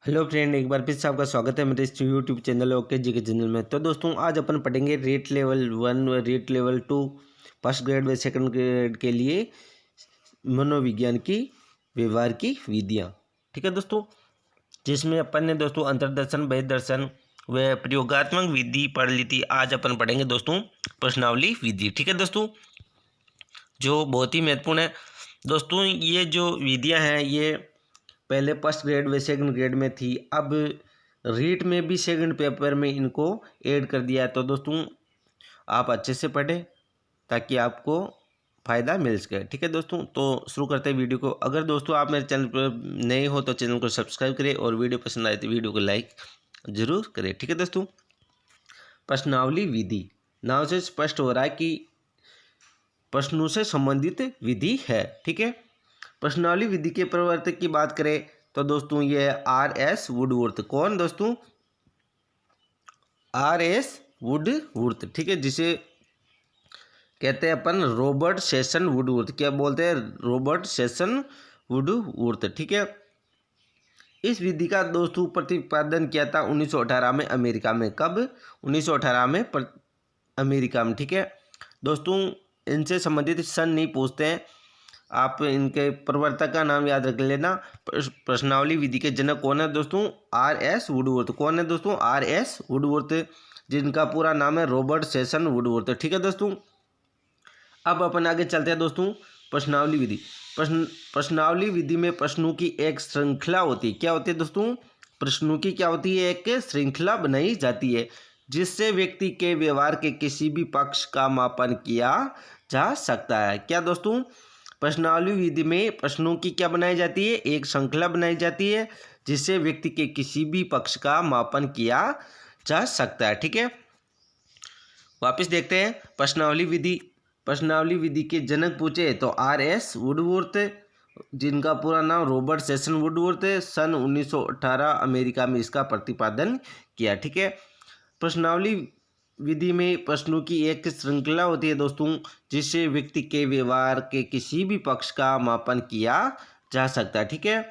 Hello friend, एक बार फिर से आपका स्वागत है मेरे इस यूट्यूब चैनल ओके जी के चैनल में। तो दोस्तों आज अपन पढ़ेंगे रेट लेवल 1 व रेट लेवल 2 फर्स्ट ग्रेड व सेकंड ग्रेड के लिए मनोविज्ञान की व्यवहार की विधियाँ। ठीक है दोस्तों, जिसमें अपन ने दोस्तों अंतर्दर्शन, बहिर्दर्शन व प्रयोगात्मक विधि पढ़ ली थी। आज अपन पढ़ेंगे दोस्तों प्रश्नावली विधि। ठीक है दोस्तों, जो बहुत ही महत्वपूर्ण है। दोस्तों ये जो विधियाँ हैं ये पहले फर्स्ट ग्रेड व सेकंड ग्रेड में थी, अब रीट में भी सेकंड पेपर में इनको ऐड कर दिया है। तो दोस्तों आप अच्छे से पढ़ें ताकि आपको फ़ायदा मिल सके। ठीक है दोस्तों, तो शुरू करते हैं वीडियो को। अगर दोस्तों आप मेरे चैनल पर नए हो तो चैनल को सब्सक्राइब करें और वीडियो पसंद आए तो वीडियो को लाइक ज़रूर करें। ठीक है दोस्तों, प्रश्नावली विधि नाम से स्पष्ट हो रहा है कि प्रश्नों से संबंधित विधि है। ठीक है, प्रश्नावली विधि के प्रवर्तक की बात करें तो दोस्तों ये R.S. वुडवर्थ। कौन दोस्तों? R.S. वुडवर्थ। ठीक है, जिसे कहते हैं अपन रॉबर्ट सेशन वुडवर्थ। क्या बोलते हैं? Robert session Woodworth. ठीक है, इस विधि का दोस्तों प्रतिपादन किया था 1918 में अमेरिका में। कब? 1918 में अमेरिका में। ठीक है दोस्तों, इनसे संबंधित सन नहीं पूछते हैं, आप इनके प्रवर्तक का नाम याद रख लेना। प्रश्नावली विधि के जनक कौन है दोस्तों? R.S. वुडवर्थ। कौन है दोस्तों? R.S. वुडवर्थ, जिनका पूरा नाम है रॉबर्ट सेशन वुडवर्थ। ठीक है दोस्तों, अब अपन आगे चलते हैं दोस्तों। प्रश्नावली विधि। प्रश्नावली विधि में प्रश्नों की एक श्रृंखला होती है। क्या होती है दोस्तों? प्रश्नों की क्या होती है? एक श्रृंखला बनाई जाती है जिससे व्यक्ति के व्यवहार के किसी भी पक्ष का मापन किया जा सकता है। क्या दोस्तों? प्रश्नावली विधि में प्रश्नों की क्या बनाई जाती है? एक श्रृंखला बनाई जाती है जिससे व्यक्ति के किसी भी पक्ष का मापन किया जा सकता है। ठीक है, वापस देखते हैं प्रश्नावली विधि। प्रश्नावली विधि के जनक पूछे तो R.S. वुडवर्थ, जिनका पूरा नाम रॉबर्ट सेशन वुडवर्थ है। सन 1918 अमेरिका में इसका प्रतिपादन किया। ठीक है, प्रश्नावली विधि में प्रश्नों की एक श्रृंखला होती है दोस्तों जिससे व्यक्ति के व्यवहार के किसी भी पक्ष का मापन किया जा सकता है। ठीक है,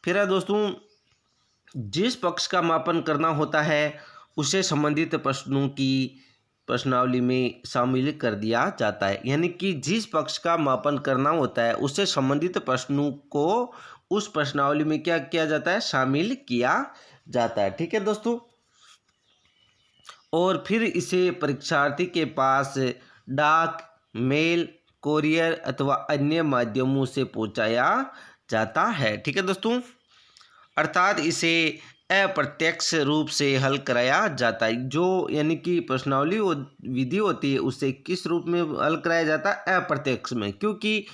फिर है दोस्तों जिस पक्ष का मापन करना होता है उसे संबंधित प्रश्नों की प्रश्नावली में शामिल कर दिया जाता है। यानी कि जिस पक्ष का मापन करना होता है उससे संबंधित प्रश्नों को उस प्रश्नावली में क्या किया जाता है? शामिल किया जाता है। ठीक है दोस्तों, और फिर इसे परीक्षार्थी के पास डाक, मेल, कोरियर अथवा अन्य माध्यमों से पहुंचाया जाता है। ठीक है दोस्तों, अर्थात इसे अप्रत्यक्ष रूप से हल कराया जाता है। जो यानी कि प्रश्नावली विधि होती है उससे किस रूप में हल कराया जाता है? अप्रत्यक्ष में, क्योंकि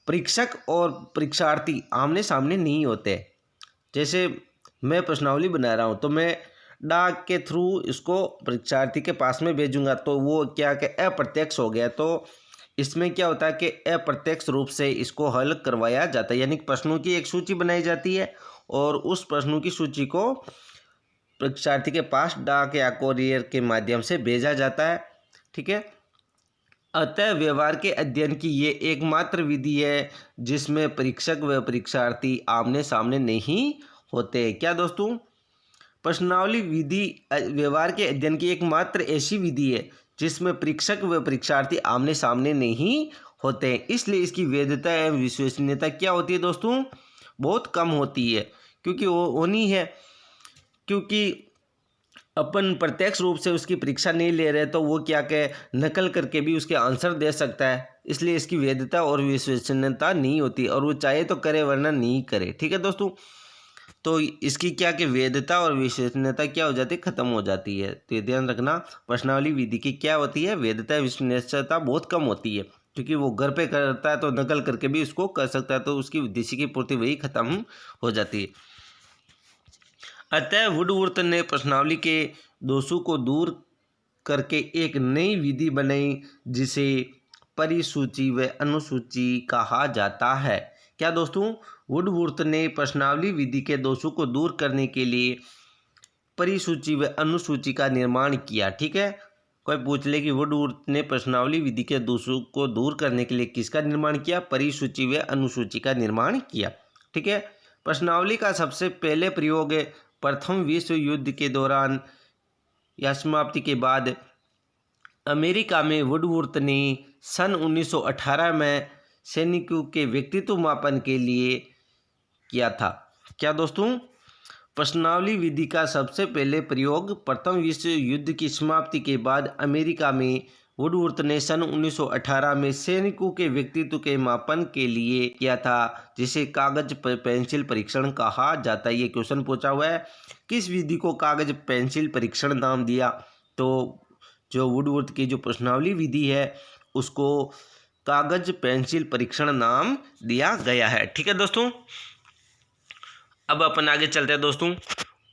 परीक्षक और परीक्षार्थी आमने सामने नहीं होते। जैसे मैं प्रश्नावली बना रहा हूँ तो मैं डाक के थ्रू इसको परीक्षार्थी के पास में भेजूंगा तो वो क्या कि अप्रत्यक्ष हो गया। तो इसमें क्या होता है कि अप्रत्यक्ष रूप से इसको हल करवाया जाता है। यानी प्रश्नों की एक सूची बनाई जाती है और उस प्रश्नों की सूची को परीक्षार्थी के पास डाक या कोरियर के माध्यम से भेजा जाता है। ठीक है, अतः व्यवहार के अध्ययन की ये एकमात्र विधि है जिसमें परीक्षक व परीक्षार्थी आमने सामने नहीं होते। क्या दोस्तों? प्रश्नावली विधि व्यवहार के अध्ययन की एकमात्र ऐसी विधि है जिसमें परीक्षक व परीक्षार्थी आमने सामने नहीं होते हैं। इसलिए इसकी वैधता एवं विश्वसनीयता क्या होती है दोस्तों? बहुत कम होती है, क्योंकि वो होनी है, क्योंकि अपन प्रत्यक्ष रूप से उसकी परीक्षा नहीं ले रहे तो वो क्या के नकल करके भी उसके आंसर दे सकता है। इसलिए इसकी वैधता और विश्वसनीयता नहीं होती, और वो चाहे तो करे वरना नहीं करे। ठीक है दोस्तों, तो इसकी क्या कि वैधता और विश्वसनीयता क्या हो जाती है? खत्म हो जाती है। तो ये ध्यान रखना, प्रश्नावली विधि की क्या होती है? वैधता, विश्वसनीयता बहुत कम होती है, क्योंकि वो घर पे करता है तो नकल करके भी उसको कर सकता है, तो उसकी उद्देश्य की पूर्ति वही खत्म हो जाती है। अतः वुडवर्थ ने प्रश्नावली के दोषों को दूर करके एक नई विधि बनाई जिसे परिसूची व अनुसूची कहा जाता है। क्या दोस्तों? वुडवर्थ ने प्रश्नावली विधि के दोषों को दूर करने के लिए परिसूची व अनुसूची का निर्माण किया। ठीक है, कोई पूछ ले कि वुडवर्थ ने प्रश्नावली विधि के दोषों को दूर करने के लिए किसका निर्माण किया? परिसूची व अनुसूची का निर्माण किया। ठीक है, प्रश्नावली का सबसे पहले प्रयोग प्रथम विश्व युद्ध के दौरान या समाप्ति के बाद अमेरिका में वुडवर्थ ने सन 1918 में सैनिकों के व्यक्तित्व मापन के लिए किया था। क्या दोस्तों? प्रश्नावली विधि का सबसे पहले प्रयोग प्रथम विश्व युद्ध की समाप्ति के बाद अमेरिका में वुडवर्थ ने सन 1918 में सैनिकों के व्यक्तित्व के मापन के लिए किया था, जिसे कागज पेंसिल परीक्षण कहा जाता है। ये क्वेश्चन पूछा हुआ है, किस विधि को कागज पेंसिल परीक्षण नाम दिया? तो जो वुडवर्थ की जो प्रश्नावली विधि है उसको कागज पेंसिल परीक्षण नाम दिया गया है। ठीक है दोस्तों, अब अपन आगे चलते हैं दोस्तों।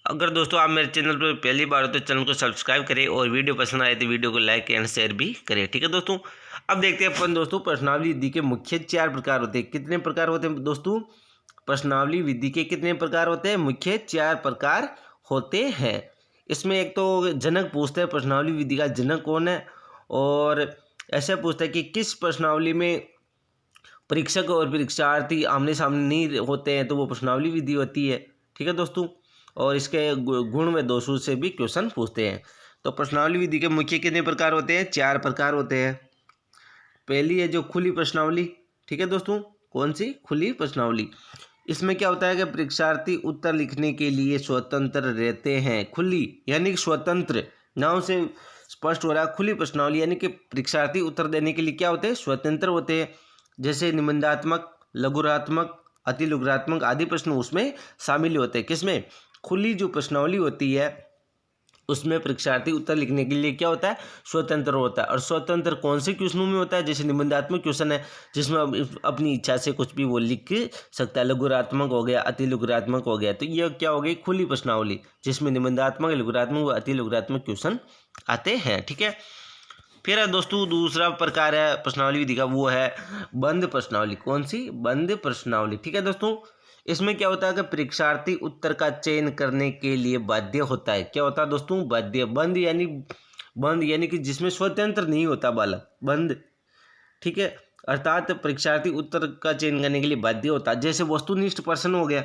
अगर दोस्तों आप मेरे चैनल पर पहली बार हो तो चैनल को सब्सक्राइब करें और वीडियो पसंद आए तो वीडियो को लाइक एंड शेयर भी करें। ठीक है दोस्तों, अब देखते हैं अपन दोस्तों प्रश्नावली विधि के मुख्य 4 प्रकार होते हैं। कितने प्रकार होते हैं दोस्तों? प्रश्नावली विधि के कितने प्रकार होते हैं? मुख्य 4 प्रकार होते हैं। इसमें एक तो जनक पूछते हैं, प्रश्नावली विधि का जनक कौन है, और ऐसे पूछता है कि किस प्रश्नावली में परीक्षक और परीक्षार्थी आमने सामने नहीं होते हैं तो वो प्रश्नावली विधि होती है। ठीक है दोस्तों, और इसके गुण व दोषों से भी क्वेश्चन पूछते हैं। तो प्रश्नावली विधि के मुख्य कितने प्रकार होते हैं? 4 प्रकार होते हैं। पहली है जो खुली प्रश्नावली। ठीक है दोस्तों, कौन सी? खुली प्रश्नावली। इसमें क्या होता है कि परीक्षार्थी उत्तर लिखने के लिए स्वतंत्र रहते हैं। खुली यानी कि स्वतंत्र, नाम से स्पष्ट हो रहा है। खुली प्रश्नावली यानी कि परीक्षार्थी उत्तर देने के लिए क्या होते हैं? स्वतंत्र होते हैं। जैसे निबंधात्मक, लघुरात्मक, अतिलघुरात्मक आदि प्रश्न उसमें शामिल होते हैं। किसमें? खुली जो प्रश्नावली होती है उसमें परीक्षार्थी उत्तर लिखने के लिए क्या होता है? स्वतंत्र होता है। और स्वतंत्र कौन से क्वेश्चनों में होता है? जैसे निबंधात्मक क्वेश्चन है जिसमें अपनी इच्छा से कुछ भी वो लिख सकता है। लघुरात्मक हो गया, अतिलघुरात्मक हो गया, तो ये क्या हो गई? खुली प्रश्नावली, जिसमें निबंधात्मक, लघुरात्मक व अतिलघुरात्मक क्वेश्चन आते हैं। ठीक है, फिर है दोस्तों दूसरा प्रकार है प्रश्नावली विधि का, वो है बंद प्रश्नावली। कौन सी? बंद प्रश्नावली। ठीक है दोस्तों, इसमें क्या होता है कि परीक्षार्थी उत्तर का चयन करने के लिए बाध्य होता है। क्या होता है दोस्तों? बाध्य। बंद यानी कि जिसमें स्वतंत्र नहीं होता बालक, बंद। ठीक है, अर्थात परीक्षार्थी उत्तर का चयन करने के लिए बाध्य होता है। जैसे वस्तुनिष्ठ प्रश्न हो गया।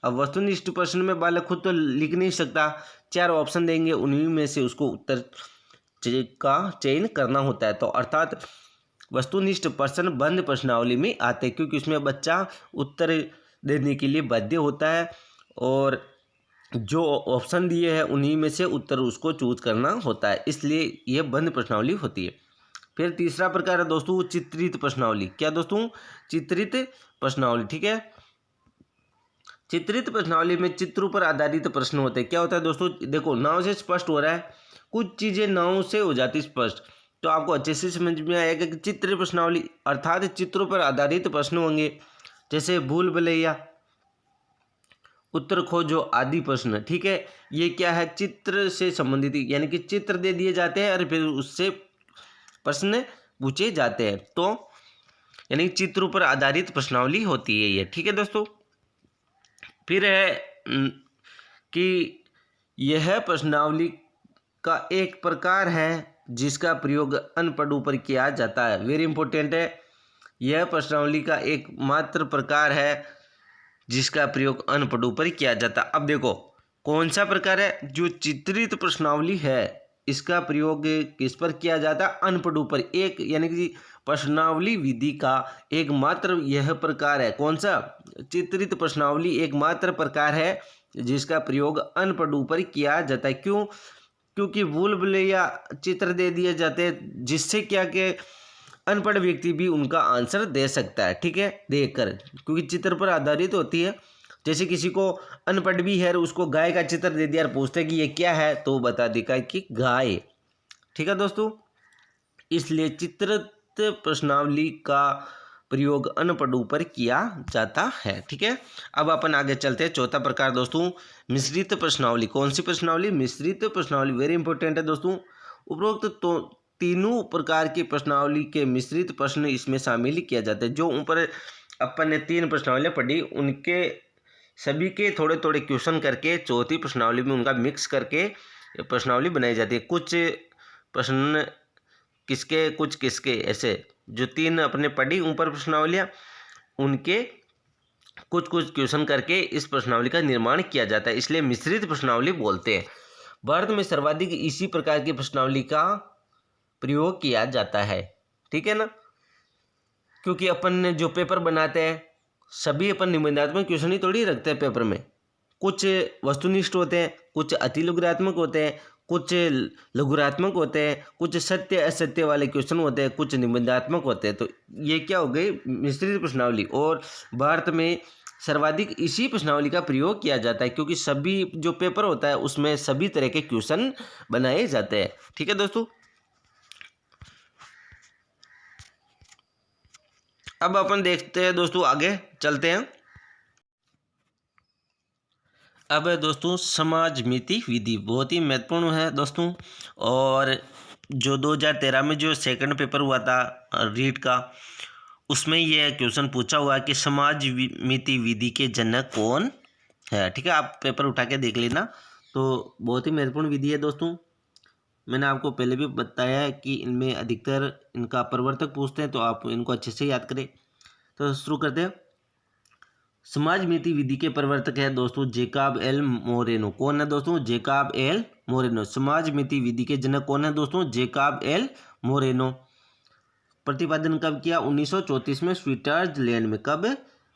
अब वस्तुनिष्ठ प्रश्न में बालक खुद तो लिख नहीं सकता, 4 ऑप्शन देंगे, उन्हीं में से उसको उत्तर का चयन करना होता है। तो अर्थात वस्तुनिष्ठ प्रश्न बंद प्रश्नावली में आते हैं, क्योंकि उसमें बच्चा उत्तर देने के लिए बाध्य होता है और जो ऑप्शन दिए हैं उन्हीं में से उत्तर उसको चूज करना होता है, इसलिए यह बंद प्रश्नावली होती है। फिर तीसरा प्रकार है दोस्तों चित्रित प्रश्नावली। क्या दोस्तों? चित्रित प्रश्नावली। ठीक है, चित्रित प्रश्नावली में चित्रों पर आधारित प्रश्न होते हैं। क्या होता है दोस्तों? देखो, नाम से स्पष्ट हो रहा है, कुछ चीज़ें नाम से हो जाती स्पष्ट, तो आपको अच्छे से समझ में आएगा कि चित्र प्रश्नावली अर्थात चित्रों पर आधारित प्रश्न होंगे। जैसे भूल भुलैया, उत्तर खोजो आदि प्रश्न। ठीक है, ये क्या है? चित्र से संबंधित, यानी कि चित्र दे दिए जाते हैं और फिर उससे प्रश्न पूछे जाते हैं, तो यानी चित्रों पर आधारित प्रश्नावली होती है ये। ठीक है दोस्तों, फिर है कि यह प्रश्नावली का एक प्रकार है जिसका प्रयोग अनपढ़ों पर किया जाता है। वेरी इंपॉर्टेंट है, यह प्रश्नावली का एकमात्र प्रकार है जिसका प्रयोग अनपढ़ों पर किया जाता है। अब देखो कौन सा प्रकार है? जो चित्रित प्रश्नावली है इसका प्रयोग किस पर किया जाता है? अनपढ़ों पर। एक यानी कि प्रश्नावली विधि का एकमात्र यह प्रकार है। कौन सा? चित्रित प्रश्नावली एकमात्र प्रकार है जिसका प्रयोग अनपढ़ों पर किया जाता है। क्यों? क्योंकि भूल भुलैया चित्र दे दिए जाते हैं, जिससे क्या कि अनपढ़ व्यक्ति भी उनका आंसर दे सकता है। ठीक है, देखकर, क्योंकि चित्र पर आधारित होती है। जैसे किसी को अनपढ़ भी है, उसको गाय का चित्र दे दिया और पूछते कि ये क्या है, तो बता देगा कि गाय। ठीक है दोस्तों, इसलिए चित्रित प्रश्नावली का प्रयोग अनपढ़ों पर किया जाता है। ठीक है, अब अपन आगे चलते हैं। चौथा प्रकार दोस्तों मिश्रित प्रश्नावली। कौन सी प्रश्नावली? मिश्रित प्रश्नावली। वेरी इंपॉर्टेंट है दोस्तों। उपरोक्त तो तीनों प्रकार की प्रश्नावली के मिश्रित प्रश्न इसमें शामिल किया जाता है। जो ऊपर अपन ने 3 प्रश्नावलियाँ पढ़ी, उनके सभी के थोड़े थोड़े क्वेश्चन करके चौथी प्रश्नावली में उनका मिक्स करके प्रश्नावली बनाई जाती है। कुछ प्रश्न किसके, कुछ किसके, ऐसे जो 3 अपने पढ़ी ऊपर प्रश्नावलियाँ, उनके कुछ कुछ क्वेश्चन करके इस प्रश्नावली का निर्माण किया जाता है, इसलिए मिश्रित प्रश्नावली बोलते हैं। भारत में सर्वाधिक इसी प्रकार की प्रश्नावली का प्रयोग किया जाता है, ठीक है ना। क्योंकि अपन जो पेपर बनाते हैं सभी अपन निबंधात्मक क्वेश्चन ही थोड़ी रखते हैं पेपर में। कुछ वस्तुनिष्ठ होते हैं, कुछ अति लघुरात्मक होते हैं, कुछ लघुरात्मक होते हैं, कुछ सत्य असत्य वाले क्वेश्चन होते हैं, कुछ निबंधात्मक होते हैं। तो ये क्या हो गई, मिश्रित प्रश्नावली। और भारत में सर्वाधिक इसी प्रश्नावली का प्रयोग किया जाता है, क्योंकि सभी जो पेपर होता है उसमें सभी तरह के क्वेश्चन बनाए जाते हैं, ठीक है दोस्तों। अब अपन देखते हैं दोस्तों, आगे चलते हैं। अब दोस्तों समाज मिति विधि बहुत ही महत्वपूर्ण है दोस्तों। और जो 2013 में जो सेकंड पेपर हुआ था रीट का, उसमें यह क्वेश्चन पूछा हुआ है कि समाज मिति विधि के जनक कौन है, ठीक है। आप पेपर उठा के देख लेना। तो बहुत ही महत्वपूर्ण विधि है दोस्तों। मैंने आपको पहले भी बताया है कि इनमें अधिकतर इनका प्रवर्तक पूछते हैं, तो आप इनको अच्छे से याद करें। तो शुरू करते हैं। समाज मिति विधि के प्रवर्तक है दोस्तों जेकब एल मोरेनो। कौन है दोस्तों? Jacob L Moreno. समाज मिति विधि के जनक कौन है दोस्तों? Jacob L Moreno. प्रतिपादन कब किया? 1934 में स्विट्जरलैंड में। कब?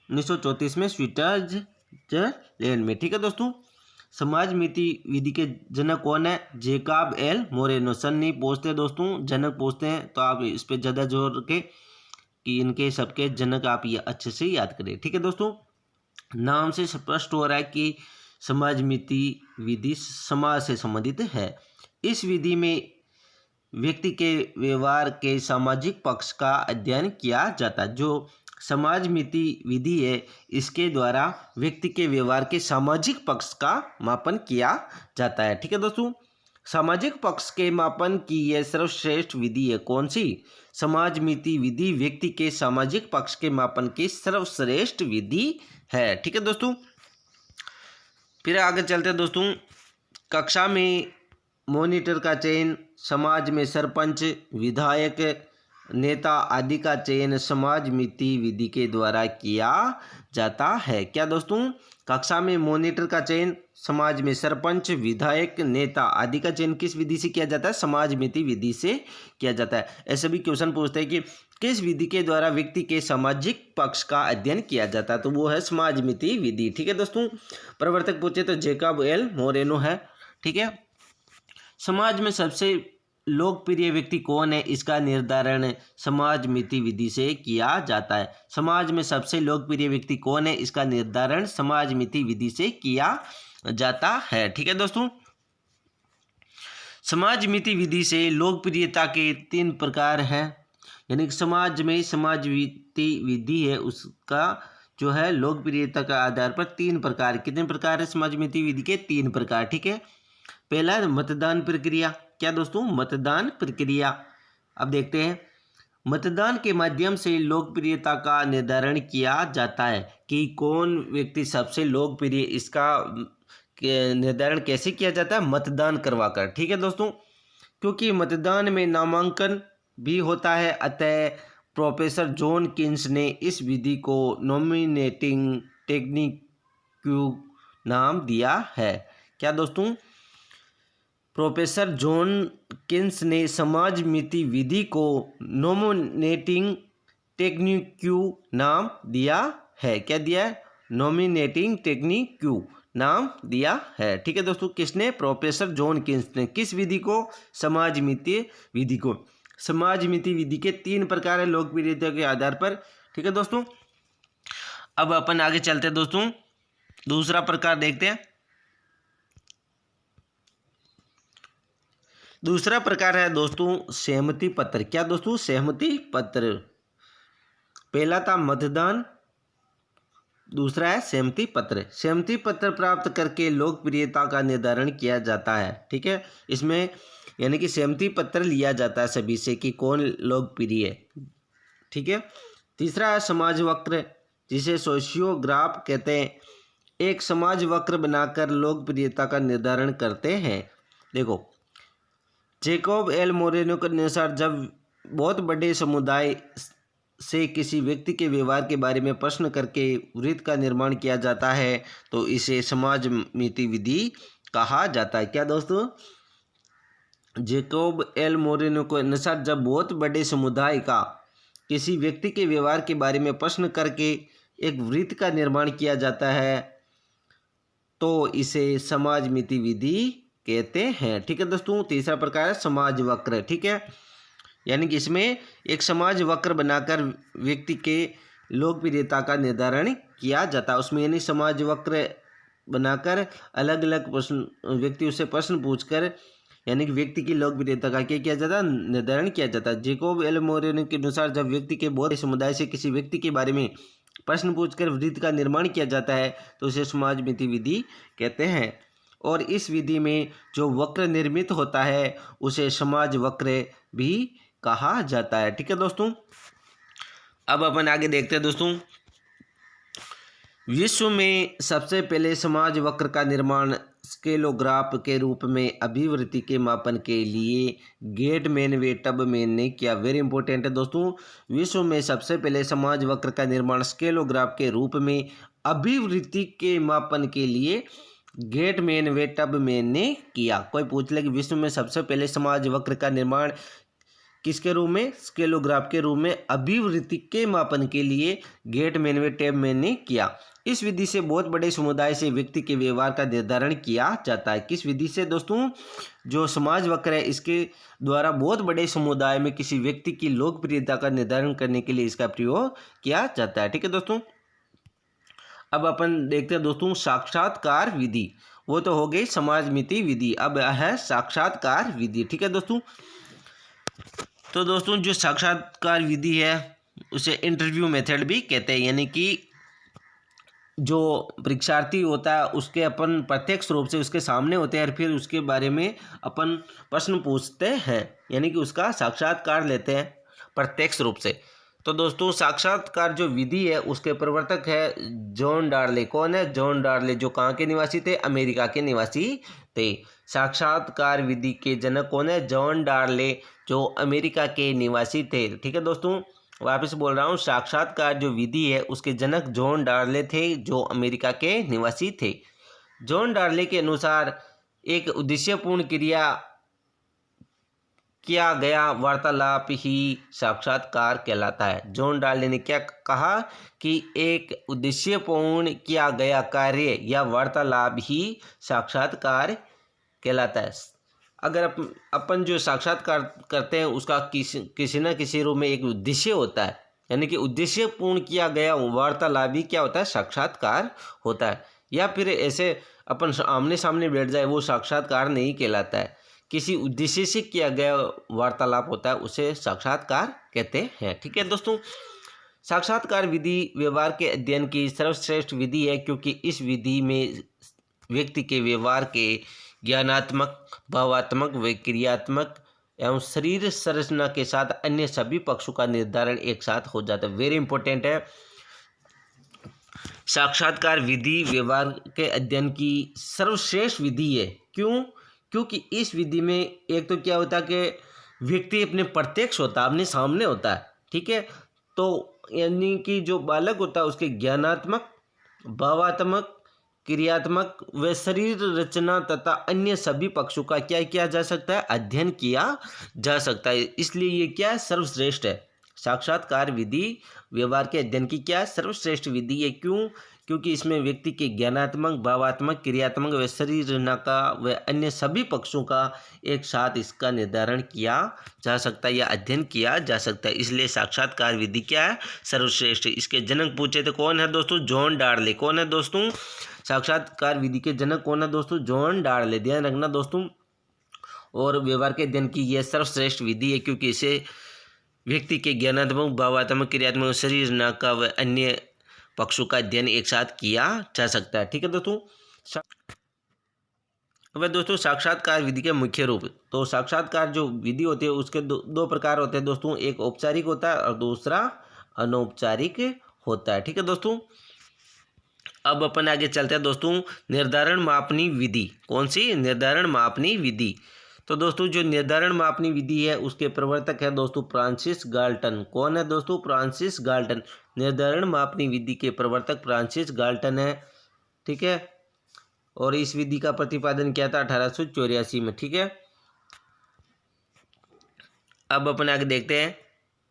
1934 में स्विट्जरलैंड में, ठीक है दोस्तों। समाज मिति विधि के जनक कौन है? Jacob L Moreno. सन नहीं पूछते दोस्तों, जनक पूछते हैं, तो आप इस पर ज़्यादा जोर रखें कि इनके सबके जनक आप ये अच्छे से याद करें, ठीक है दोस्तों। नाम से स्पष्ट हो रहा है कि समाज मिति विधि समाज से संबंधित है। इस विधि में व्यक्ति के व्यवहार के सामाजिक पक्ष का अध्ययन किया जाता है। जो समाज मिति विधि है इसके द्वारा व्यक्ति के व्यवहार के सामाजिक पक्ष का मापन किया जाता है, ठीक है दोस्तों। सामाजिक पक्ष के मापन की यह सर्वश्रेष्ठ विधि है। कौन सी? समाज मिति विधि व्यक्ति के सामाजिक पक्ष के मापन की सर्वश्रेष्ठ विधि है, ठीक है दोस्तों। फिर आगे चलते हैं दोस्तों। कक्षा में मॉनिटर का चयन, समाज में सरपंच, विधायक, नेता आदि का चयन समाज मिति विधि के द्वारा किया जाता है। क्या दोस्तों? कक्षा में मॉनिटर का चयन, समाज में सरपंच, विधायक, नेता आदि का चयन किस विधि से किया जाता है? समाज मिति विधि से किया जाता है। ऐसे भी क्वेश्चन पूछते हैं कि किस विधि के द्वारा व्यक्ति के सामाजिक पक्ष का अध्ययन किया जाता है, तो वो है समाज मिति विधि, ठीक है दोस्तों। प्रवर्तक पूछे तो जेकब एल मोरेनो है, ठीक है। समाज में सबसे लोकप्रिय व्यक्ति कौन है, इसका निर्धारण समाज मिति विधि से किया जाता है। समाज में सबसे लोकप्रिय व्यक्ति कौन है, इसका निर्धारण समाज मिति विधि से किया जाता है, ठीक है दोस्तों। समाज मिति विधि से लोकप्रियता के 3 प्रकार हैं, यानी कि समाज में समाज मिति विधि है उसका जो है लोकप्रियता का आधार पर 3 प्रकार। कितने प्रकार है समाज मिति विधि के? 3 प्रकार, ठीक है। पहला है मतदान प्रक्रिया। क्या दोस्तों? मतदान प्रक्रिया। अब देखते हैं। मतदान के माध्यम से लोकप्रियता का निर्धारण किया जाता है कि कौन व्यक्ति सबसे लोकप्रिय, इसका निर्धारण कैसे किया जाता है? मतदान करवाकर, ठीक है दोस्तों। क्योंकि मतदान में नामांकन भी होता है, अतः प्रोफेसर जॉन किन्स ने इस विधि को नॉमिनेटिंग टेक्निक क्यों नाम दिया है। क्या दोस्तों? प्रोफेसर जॉन किन्स ने समाज मिति विधि को नॉमिनेटिंग टेक्निक क्यू नाम दिया है। क्या दिया है? नॉमिनेटिंग टेक्निक क्यू नाम दिया है, ठीक है दोस्तों। किसने? प्रोफेसर जॉन किन्स ने। किस विधि को? समाज मिति विधि को। समाज मिति विधि के 3 प्रकार है लोकप्रियता के आधार पर, ठीक है दोस्तों। अब अपन आगे चलते हैं दोस्तों, दूसरा प्रकार देखते हैं। दूसरा प्रकार है दोस्तों सहमति पत्र। क्या दोस्तों? सहमति पत्र। पहला था मतदान, दूसरा है सहमति पत्र। सहमति पत्र प्राप्त करके लोकप्रियता का निर्धारण किया जाता है, ठीक है। इसमें यानी कि सहमति पत्र लिया जाता है सभी से कि कौन लोकप्रिय है, ठीक है। तीसरा है समाज वक्र, जिसे सोशियोग्राफ कहते हैं। एक समाज वक्र बनाकर लोकप्रियता का निर्धारण करते हैं। देखो, जेकब एल मोरेनो के अनुसार जब बहुत बड़े समुदाय से किसी व्यक्ति के व्यवहार के बारे में प्रश्न करके वृत्त का निर्माण किया जाता है तो इसे समाजमिति विधि कहा जाता है। क्या दोस्तों? जैकोब एल मोरिनो के अनुसार जब बहुत बड़े समुदाय का किसी व्यक्ति के व्यवहार के बारे में प्रश्न करके एक वृत्त का निर्माण किया जाता है तो इसे समाजमिति विधि कहते हैं। ठीक है दोस्तों। तीसरा प्रकार है समाज वक्र। ठीक है, यानी कि इसमें एक समाज वक्र बनाकर व्यक्ति के लोकप्रियता का निर्धारण किया जाता है। उसमें यानी समाज वक्र बनाकर अलग अलग प्रश्न व्यक्ति उससे प्रश्न पूछकर यानी कि व्यक्ति की लोकप्रियता का क्या किया जाता है? निर्धारण किया जाता है। जैकोब एल मोरिनो के अनुसार जब व्यक्ति के बहुत समुदाय से किसी व्यक्ति के बारे में प्रश्न पूछकर वृत्त का निर्माण किया जाता है तो उसे समाजमिति विधि कहते हैं। और इस विधि में जो वक्र निर्मित होता है उसे समाज वक्र भी कहा जाता है। ठीक है दोस्तों। अब अपन आगे देखते हैं दोस्तों। विश्व में सबसे पहले समाज वक्र का निर्माण स्केलोग्राफ के रूप में अभिवृत्ति के मापन के लिए गेटमैन व टबमैन ने किया। वेरी इंपॉर्टेंट है दोस्तों। विश्व में सबसे पहले समाज वक्र का निर्माण स्केलोग्राफ के रूप में अभिवृत्ति के मापन के लिए गेटमैन व टबमैन ने किया। कोई पूछ ले कि विश्व में सबसे पहले समाज वक्र का निर्माण किसके रूप में? स्केलोग्राफ के रूप में अभिवृत्ति के मापन के लिए गेटमैन व टबमैन ने किया। इस विधि से बहुत बड़े समुदाय से व्यक्ति के व्यवहार का निर्धारण किया जाता है। किस विधि से दोस्तों? जो समाज वक्र है इसके द्वारा बहुत बड़े समुदाय में किसी व्यक्ति की लोकप्रियता का निर्धारण करने के लिए इसका प्रयोग किया जाता है। ठीक है दोस्तों। अब अपन देखते हैं दोस्तों साक्षात्कार विधि। वो तो हो गई समाजमिति विधि, अब है साक्षात्कार विधि। ठीक है दोस्तों। तो दोस्तों जो साक्षात्कार विधि है उसे इंटरव्यू मेथड भी कहते हैं, यानी कि जो परीक्षार्थी होता है उसके अपन प्रत्यक्ष रूप से उसके सामने होते हैं और फिर उसके बारे में अपन प्रश्न पूछते हैं, यानी कि उसका साक्षात्कार लेते हैं प्रत्यक्ष रूप से। तो दोस्तों साक्षात्कार जो विधि है उसके प्रवर्तक है जॉन डार्ले। कौन है? जॉन डार्ले, जो कहाँ के निवासी थे? अमेरिका के निवासी थे। साक्षात्कार विधि के जनक कौन है? जॉन डार्ले, जो अमेरिका के निवासी थे। ठीक है दोस्तों, वापस बोल रहा हूँ, साक्षात्कार जो विधि है उसके जनक जॉन डार्ले थे जो अमेरिका के निवासी थे। जॉन डार्ले के अनुसार एक उद्देश्यपूर्ण क्रिया किया गया वार्तालाप ही साक्षात्कार कहलाता है। जॉन डार्ले ने क्या कहा कि एक उद्देश्यपूर्ण किया गया कार्य या वार्तालाप ही साक्षात्कार कहलाता है। अगर अपन जो साक्षात्कार करते हैं उसका किसी न किसी रूप में एक उद्देश्य होता है, यानी कि उद्देश्यपूर्ण किया गया वार्तालाप भी क्या होता है? साक्षात्कार होता है। या फिर ऐसे अपन आमने सामने बैठ जाए वो साक्षात्कार नहीं कहलाता है। किसी उद्देश्य से किया गया वार्तालाप होता है उसे साक्षात्कार कहते हैं। ठीक है दोस्तों। साक्षात्कार विधि व्यवहार के अध्ययन की सर्वश्रेष्ठ विधि है क्योंकि इस विधि में व्यक्ति के व्यवहार के ज्ञानात्मक, भावात्मक व क्रियात्मक एवं शरीर संरचना के साथ अन्य सभी पक्षों का निर्धारण एक साथ हो जाता है। वेरी इंपॉर्टेंट है। साक्षात्कार विधि व्यवहार के अध्ययन की सर्वश्रेष्ठ विधि है। क्यों? क्योंकि इस विधि में एक तो क्या होता है कि व्यक्ति अपने प्रत्यक्ष होता है, अपने सामने होता है। ठीक है, तो यानी कि जो बालक होता है उसके ज्ञानात्मक, भावात्मक, क्रियात्मक व शरीर रचना तथा अन्य सभी पक्षों का क्या किया जा सकता है? अध्ययन किया जा सकता है। इसलिए ये क्या है? सर्वश्रेष्ठ है। साक्षात्कार विधि व्यवहार के अध्ययन की क्या है? सर्वश्रेष्ठ विधि है। क्यों? क्योंकि इसमें व्यक्ति के ज्ञानात्मक, भावात्मक, क्रियात्मक व शरीर रचना का व अन्य सभी पक्षों का एक साथ इसका निर्धारण किया जा सकता है या अध्ययन किया जा सकता है। इसलिए साक्षात्कार विधि क्या है? सर्वश्रेष्ठ। इसके जनक पूछे तो कौन है दोस्तों? John Darley. कौन है दोस्तों? साक्षात्कार विधि के जनक कौन है दोस्तों? John Darley. ध्यान रखना दोस्तों। और व्यवहार के अध्ययन की यह सर्वश्रेष्ठ विधि है क्योंकि इसे व्यक्ति के ज्ञानात्मक, भावात्मक, क्रियात्मक, शरीर रचना का व अन्य पक्षों का अध्ययन एक साथ किया जा सकता है। ठीक है दोस्तों। अब दोस्तों साक्षात्कार विधि के मुख्य रूप। तो साक्षात्कार जो विधि होती है उसके दो प्रकार होते हैं दोस्तों। एक औपचारिक होता है और दूसरा अनौपचारिक होता है। ठीक है दोस्तों। अब अपन आगे चलते हैं दोस्तों। निर्धारण मापनी विधि। कौन सी? निर्धारण मापनी विधि। तो दोस्तों जो निर्धारण मापनी विधि है उसके प्रवर्तक है दोस्तों फ्रांसिस गाल्टन। कौन है दोस्तों? Francis Galton. निर्धारण मापनी विधि के प्रवर्तक फ्रांसिस गाल्टन है, ठीक है। और इस विधि का प्रतिपादन किया था 1884 में, ठीक है। अब अपन आगे देखते हैं।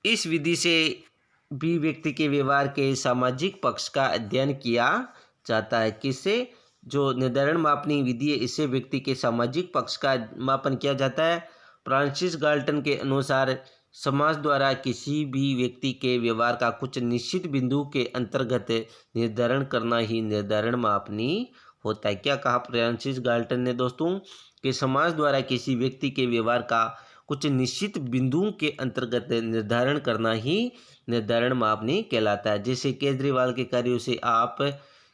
इस विधि से भी व्यक्ति के व्यवहार के सामाजिक पक्ष का अध्ययन किया जाता है। किससे? जो निर्धारण मापनी विधि है इससे व्यक्ति के सामाजिक पक्ष का मापन किया जाता है। फ्रांसिस गाल्टन के अनुसार समाज द्वारा किसी भी व्यक्ति के व्यवहार का कुछ निश्चित बिंदु के अंतर्गत निर्धारण करना ही निर्धारण मापनी होता है। क्या कहा फ्रांसिस गाल्टन ने दोस्तों? कि समाज द्वारा किसी व्यक्ति के व्यवहार का कुछ निश्चित बिंदुओं के अंतर्गत निर्धारण करना ही निर्धारण मापनी कहलाता है। जैसे केजरीवाल के कार्यों से आप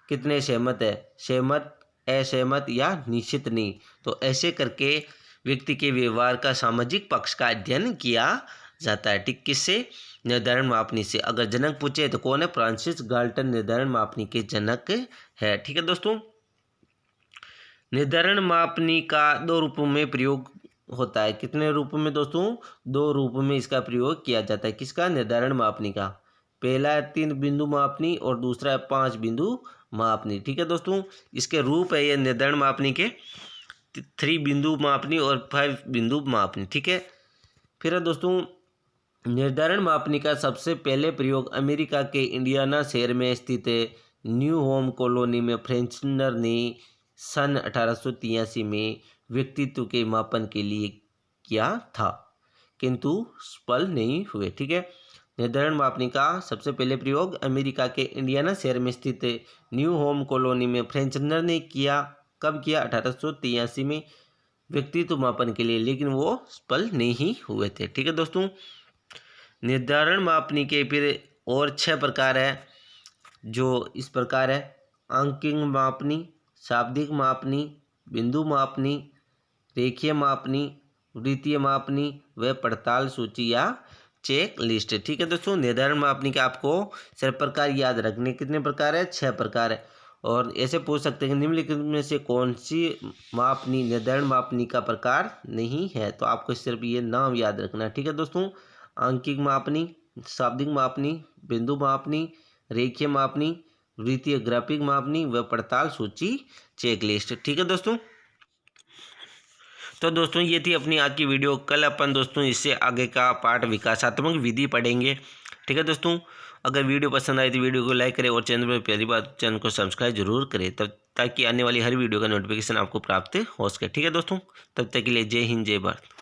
कितने सहमत है? सहमत, असहमत या निश्चित नहीं। तो ऐसे करके व्यक्ति के व्यवहार का सामाजिक पक्ष का अध्ययन किया जाता है, ठीक। किससे? निर्धारण मापनी से। अगर जनक पूछे तो कौन है? फ्रांसिस गाल्टन निर्धारण मापनी के जनक है, ठीक है दोस्तों। निर्धारण मापनी का 2 रूपों में प्रयोग होता है। कितने रूपों में दोस्तों? 2 रूपों में इसका प्रयोग किया जाता है। किसका? निर्धारण मापनी का। पहला है 3 बिंदु मापनी और दूसरा है 5 बिंदु मापनी, ठीक है दोस्तों। इसके रूप है ये निर्धारण मापनी के 3 बिंदु मापनी और 5 बिंदु मापनी, ठीक है। फिर है दोस्तों निर्धारण मापनी का सबसे पहले प्रयोग अमेरिका के इंडियाना शहर में स्थित न्यू होम कॉलोनी में फ्रेंचनर ने सन 1883 में व्यक्तित्व के मापन के लिए किया था, किंतु सफल नहीं हुए, ठीक है। निर्धारण मापनी का सबसे पहले प्रयोग अमेरिका के इंडियाना शहर में स्थित न्यू होम कॉलोनी में फ्रेंचनर ने किया। कब किया? 1883 में व्यक्तित्व मापन के लिए, लेकिन वो सफल नहीं हुए थे, ठीक है दोस्तों। निर्धारण मापनी के फिर और 6 प्रकार है, जो इस प्रकार है। अंकिक मापनी, शाब्दिक मापनी, बिंदु मापनी, रेखीय मापनी, वृत्तीय मापनी व पड़ताल सूची या चेक लिस्ट, ठीक है दोस्तों। निर्धारण मापनी के आपको सिर्फ प्रकार याद रखने। कितने प्रकार है? 6 प्रकार है। और ऐसे पूछ सकते हैं कि निम्नलिखित में से कौन सी मापनी निर्धारण मापनी का प्रकार नहीं है? तो आपको सिर्फ ये नाम याद रखना, ठीक है दोस्तों। अंकिक मापनी, शाब्दिक मापनी, बिंदु मापनी, रेखीय मापनी, वृत्तीय ग्राफिक मापनी व पड़ताल सूची चेक लिस्ट, ठीक है दोस्तों। तो दोस्तों ये थी अपनी आज की वीडियो। कल अपन दोस्तों इससे आगे का पाठ विकासात्मक विधि पढ़ेंगे, ठीक है दोस्तों। अगर वीडियो पसंद आए तो वीडियो को लाइक करें और चैनल पर पहली बार चैनल को सब्सक्राइब जरूर करें, तब ताकि आने वाली हर वीडियो का नोटिफिकेशन आपको प्राप्त हो सके, ठीक है दोस्तों। तब तक के लिए जय हिंद, जय भारत।